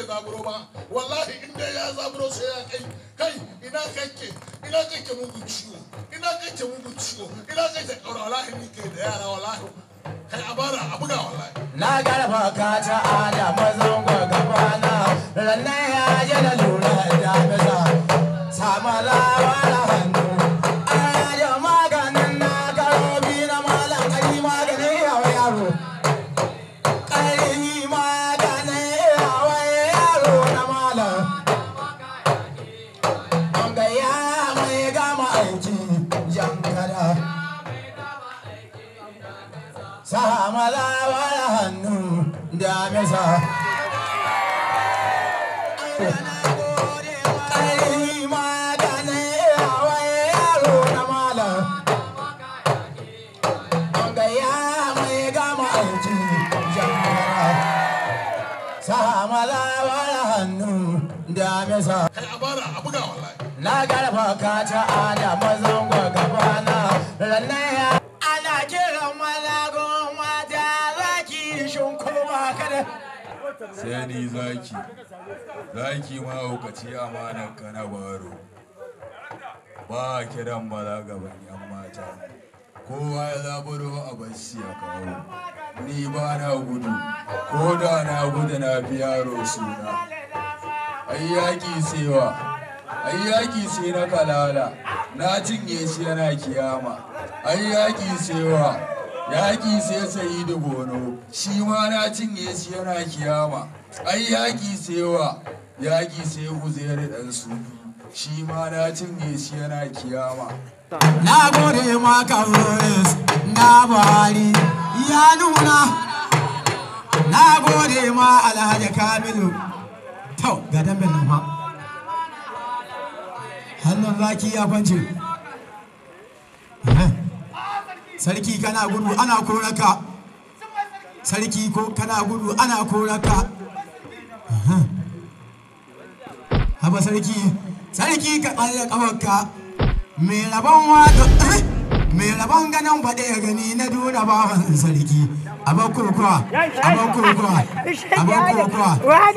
zaburo ba wallahi inda ya zaburo sai ya kai ina kake mugu ciwo ina kake kaura wallahi ni ke da yara wallahi kai abara abuga wallahi na garba ka ta ada mazan gabana rannan ya je da lura da masa samala wala hannu ayo maganin na garobi na malam kai maganin yawa yaro samala wala hannu da mesa ƙarfi maganin yawa yaro na malam gaya mai gama aiki jamara samala wala hannu da mesa kai abara abuga wallahi na garba ka ta ada mazan gabana rannan ya ana kiran malago sai ni zaki mahaukaci amanar ka na baro ba kiran maza gaban yan mata kowa ya zaburo a bashi ya kawo ni ba na gudu ko da na gudu na fi yaro suna ayyaki sai na kalala na cinye shi yana kiyama ayyaki sewa yaƙi sai Sa'idu Bono shi ma na cinye shi yana kiyama ai yaƙi sewa yaƙi sai Uzairu dan Sufi shi ma na cinye shi yana kiyama na gode maka Boris na Buhari ya nuna na gode ma Alhaji Kamilu to ga dambe nan ma hannun zaki ya kwance sarki kana gudu ana koraka sarki ko kana gudu ana koraka haba sarki ka tsaye kawarka mai rabon ganin faɗe ya gani na duna bawan sarki abin kokowa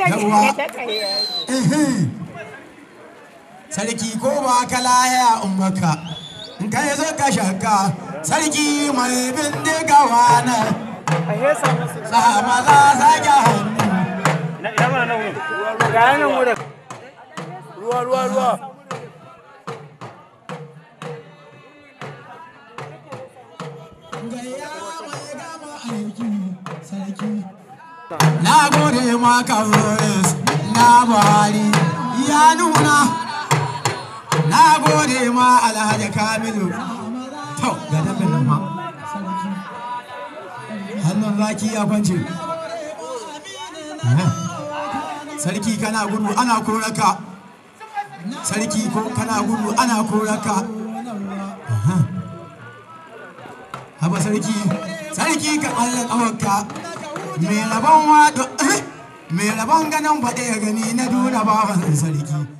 yawa sarki ko ba ka lahiya ummaka in ka yi zo ka shaka sarki mai bindiga wana sama za sake hannu ruwa na gode maka Boris na Buhari ya nuna na gode ma Alhaji Kamilu to ga dambin nan ma hannun zaki ya kwance sarki kana gudu ana koraka sarki ko kana gudu ana koraka haba sarki ka tsalle kawarka mai rabon ganin faɗe ya gani na duna bawan sarki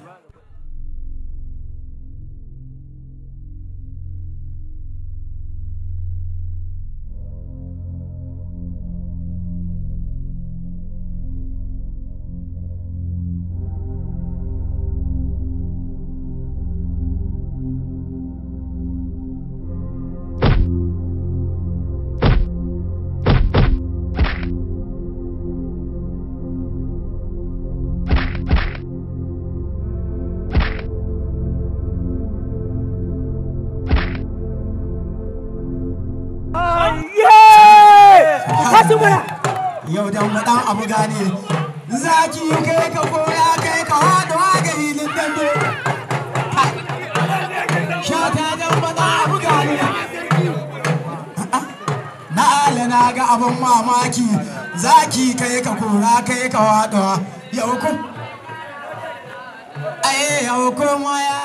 yau dan madan abu gane zaki kai ka koya kai ka hada maganin dambe shata dan madan abu gane na ala na ga abun mamaki zaki kai ka kora kai ka hada yau ko ma ya